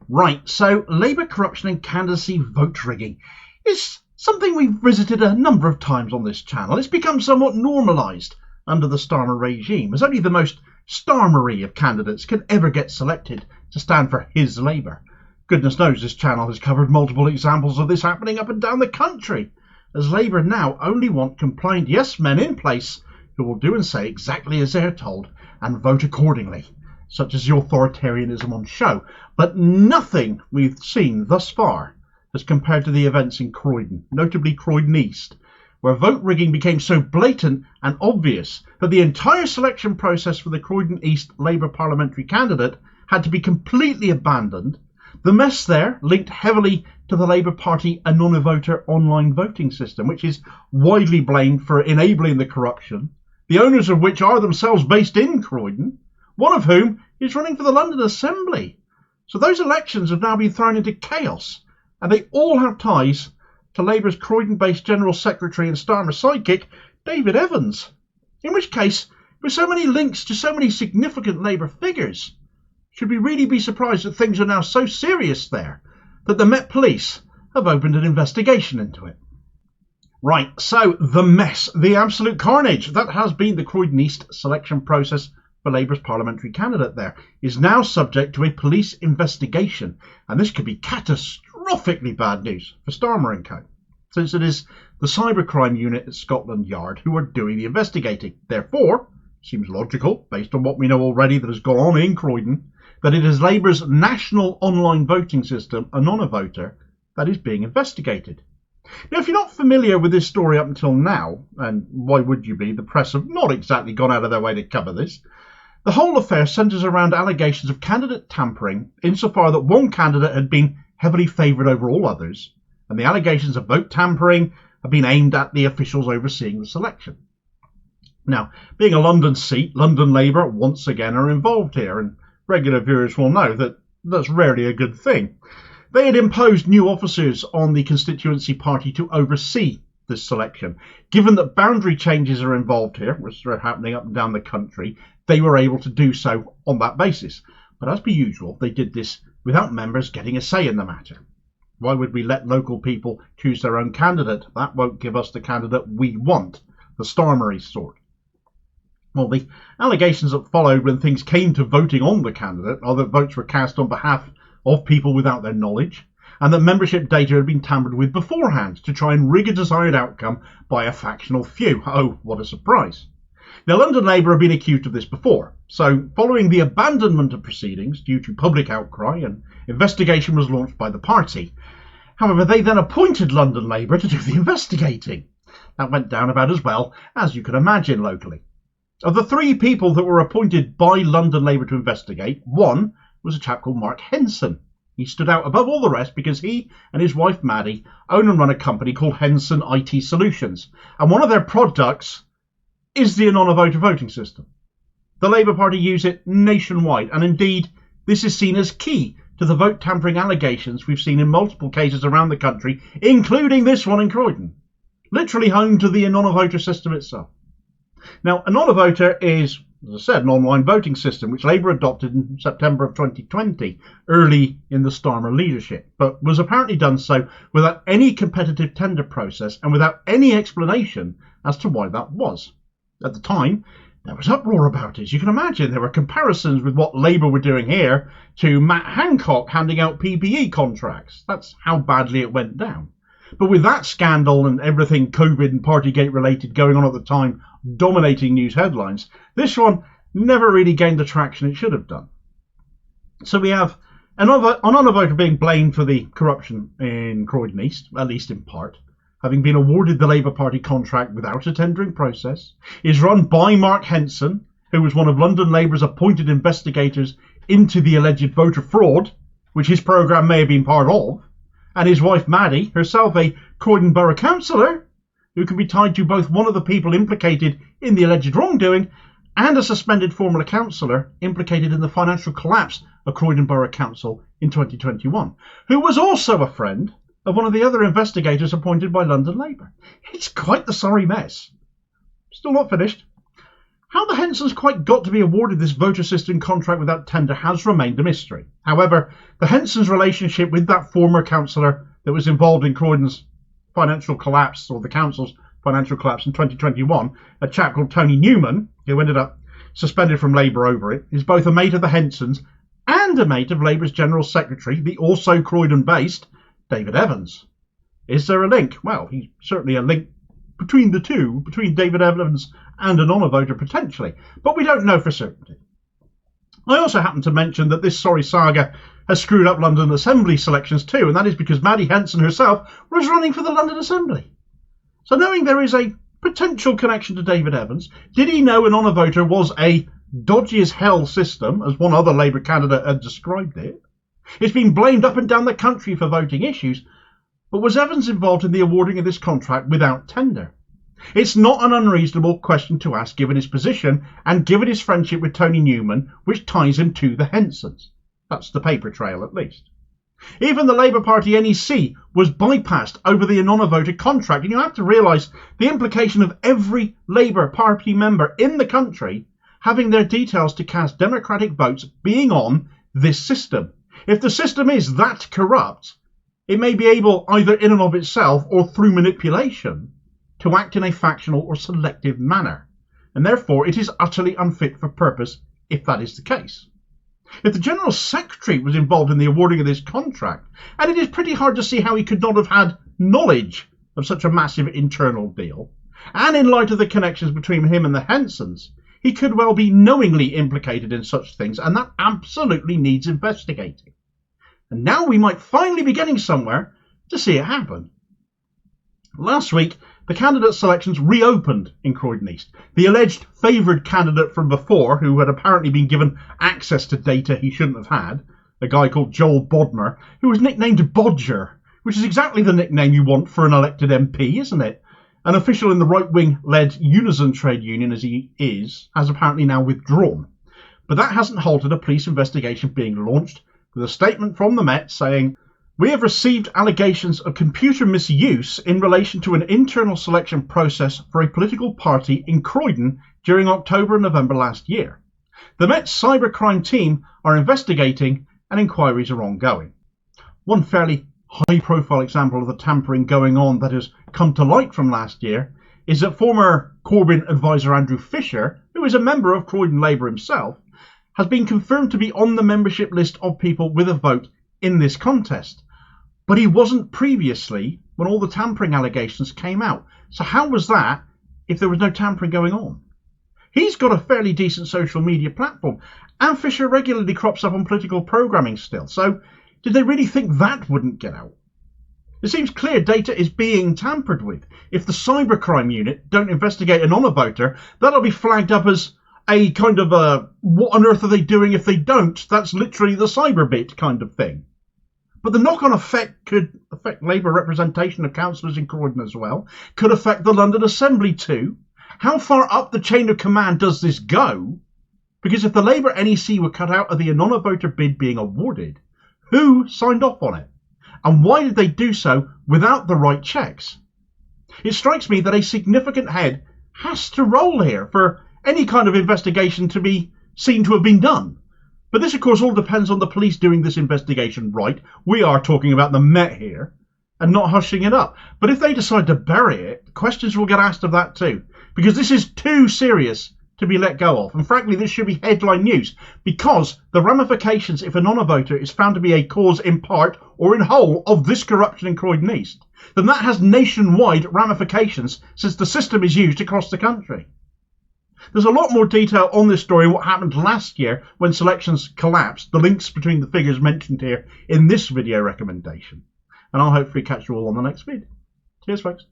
Right, so Labour corruption and candidacy vote rigging is something we've visited a number of times on this channel. It's become somewhat normalised under the Starmer regime, as only the most Starmery of candidates can ever get selected to stand for his Labour. Goodness knows this channel has covered multiple examples of this happening up and down the country, as Labour now only want compliant yes men in place who will do and say exactly as they're told and vote accordingly, such as the authoritarianism on show. But nothing we've seen thus far has compared to the events in Croydon, notably Croydon East, where vote rigging became so blatant and obvious that the entire selection process for the Croydon East Labour parliamentary candidate had to be completely abandoned. The mess there linked heavily to the Labour Party Anonyvoter online voting system, which is widely blamed for enabling the corruption, the owners of which are themselves based in Croydon, one of whom is running for the London Assembly. So those elections have now been thrown into chaos, and they all have ties to Labour's Croydon-based General Secretary and Starmer sidekick, David Evans. In which case, with so many links to so many significant Labour figures, should we really be surprised that things are now so serious there that the Met Police have opened an investigation into it? Right, so the mess, the absolute carnage that has been the Croydon East selection process for Labour's parliamentary candidate there is now subject to a police investigation, and this could be catastrophically bad news for Starmer & Co, since it is the cybercrime unit at Scotland Yard who are doing the investigating. Therefore, it seems logical, based on what we know already that has gone on in Croydon, that it is Labour's national online voting system, Anonyvoter, that is being investigated. Now, if you're not familiar with this story up until now, and why would you be, the press have not exactly gone out of their way to cover this, the whole affair centres around allegations of candidate tampering insofar that one candidate had been heavily favoured over all others, and the allegations of vote tampering have been aimed at the officials overseeing the selection. Now, being a London seat, London Labour once again are involved here, and regular viewers will know that that's rarely a good thing. They had imposed new officers on the constituency party to oversee this selection. Given that boundary changes are involved here, which are happening up and down the country, they were able to do so on that basis. But as per usual, they did this without members getting a say in the matter. Why would we let local people choose their own candidate? That won't give us the candidate we want, the Starmery sort. Well, the allegations that followed when things came to voting on the candidate are that votes were cast on behalf of people without their knowledge, and that membership data had been tampered with beforehand to try and rig a desired outcome by a factional few. Oh, what a surprise. Now, London Labour have been accused of this before, so following the abandonment of proceedings due to public outcry, an investigation was launched by the party. However, they then appointed London Labour to do the investigating. That went down about as well as you can imagine locally. Of the three people that were appointed by London Labour to investigate, one was a chap called Mark Henson. He stood out above all the rest because he and his wife Maddie own and run a company called Henson IT Solutions, and one of their products is the Anonyvoter voting system. The Labour Party use it nationwide, and indeed this is seen as key to the vote tampering allegations we've seen in multiple cases around the country, including this one in Croydon, literally home to the Anonyvoter system itself. Now, Anonyvoter is, as I said, an online voting system which Labour adopted in September of 2020, early in the Starmer leadership, but was apparently done so without any competitive tender process and without any explanation as to why that was. At the time, there was uproar about it. As you can imagine, there were comparisons with what Labour were doing here to Matt Hancock handing out PPE contracts. That's how badly it went down. But with that scandal and everything COVID and Partygate related going on at the time dominating news headlines, this one never really gained the traction it should have done. So we have Anonyvoter being blamed for the corruption in Croydon East, at least in part, having been awarded the Labour Party contract without a tendering process, is run by Mark Henson, who was one of London Labour's appointed investigators into the alleged voter fraud, which his programme may have been part of, and his wife Maddie, herself a Croydon Borough Councillor, who can be tied to both one of the people implicated in the alleged wrongdoing and a suspended former councillor implicated in the financial collapse of Croydon Borough Council in 2021, who was also a friend of one of the other investigators appointed by London Labour. It's quite the sorry mess. Still not finished. How the Hensons quite got to be awarded this voter system contract without tender has remained a mystery. However, the Hensons' relationship with that former councillor that was involved in Croydon's financial collapse, or the council's financial collapse in 2021, a chap called Tony Newman, who ended up suspended from Labour over it, is both a mate of the Hensons and a mate of Labour's General Secretary, the also Croydon-based David Evans. Is there a link? Well, he's certainly a link between the two, between David Evans and an Anonyvoter potentially, but we don't know for certainty. I also happen to mention that this sorry saga has screwed up London Assembly selections too, and that is because Maddie Henson herself was running for the London Assembly. So knowing there is a potential connection to David Evans, did he know an Anonyvoter was a dodgy as hell system, as one other Labour candidate had described it? It's been blamed up and down the country for voting issues, but was Evans involved in the awarding of this contract without tender? It's not an unreasonable question to ask given his position and given his friendship with Tony Newman, which ties him to the Hensons. That's the paper trail at least. Even the Labour Party NEC was bypassed over the Anonyvoter contract, and you have to realise the implication of every Labour Party member in the country having their details to cast democratic votes being on this system. If the system is that corrupt, it may be able, either in and of itself or through manipulation, to act in a factional or selective manner, and therefore it is utterly unfit for purpose if that is the case. If the General Secretary was involved in the awarding of this contract, and it is pretty hard to see how he could not have had knowledge of such a massive internal deal, and in light of the connections between him and the Hensons, he could well be knowingly implicated in such things, and that absolutely needs investigating. And now we might finally be getting somewhere to see it happen. Last week, the candidate selections reopened in Croydon East. The alleged favoured candidate from before, who had apparently been given access to data he shouldn't have had, a guy called Joel Bodmer, who was nicknamed Bodger, which is exactly the nickname you want for an elected MP, isn't it? An official in the right-wing-led Unison trade union, as he is, has apparently now withdrawn. But that hasn't halted a police investigation being launched, with a statement from the Met saying, "We have received allegations of computer misuse in relation to an internal selection process for a political party in Croydon during October and November last year. The Met's cybercrime team are investigating and inquiries are ongoing." One fairly high-profile example of the tampering going on that has come to light from last year is that former Corbyn advisor Andrew Fisher, who is a member of Croydon Labour himself, has been confirmed to be on the membership list of people with a vote in this contest. But he wasn't previously when all the tampering allegations came out. So how was that if there was no tampering going on? He's got a fairly decent social media platform, and Fisher regularly crops up on political programming still. So did they really think that wouldn't get out? It seems clear data is being tampered with. If the cybercrime unit don't investigate an Anonyvoter, that'll be flagged up as a kind of a what on earth are they doing if they don't? That's literally the cyber bit kind of thing. But the knock-on effect could affect Labour representation of councillors in Croydon as well, could affect the London Assembly too. How far up the chain of command does this go? Because if the Labour NEC were cut out of the Anonyvoter bid being awarded, who signed off on it? And why did they do so without the right checks? It strikes me that a significant head has to roll here for any kind of investigation to be seen to have been done. But this, of course, all depends on the police doing this investigation right. We are talking about the Met here and not hushing it up. But if they decide to bury it, questions will get asked of that too. Because this is too serious to be let go of. And frankly, this should be headline news. Because the ramifications if an Anonyvoter is found to be a cause in part or in whole of this corruption in Croydon East, then that has nationwide ramifications since the system is used across the country. There's a lot more detail on this story and what happened last year when selections collapsed, the links between the figures mentioned here in this video recommendation. And I'll hopefully catch you all on the next vid. Cheers, folks.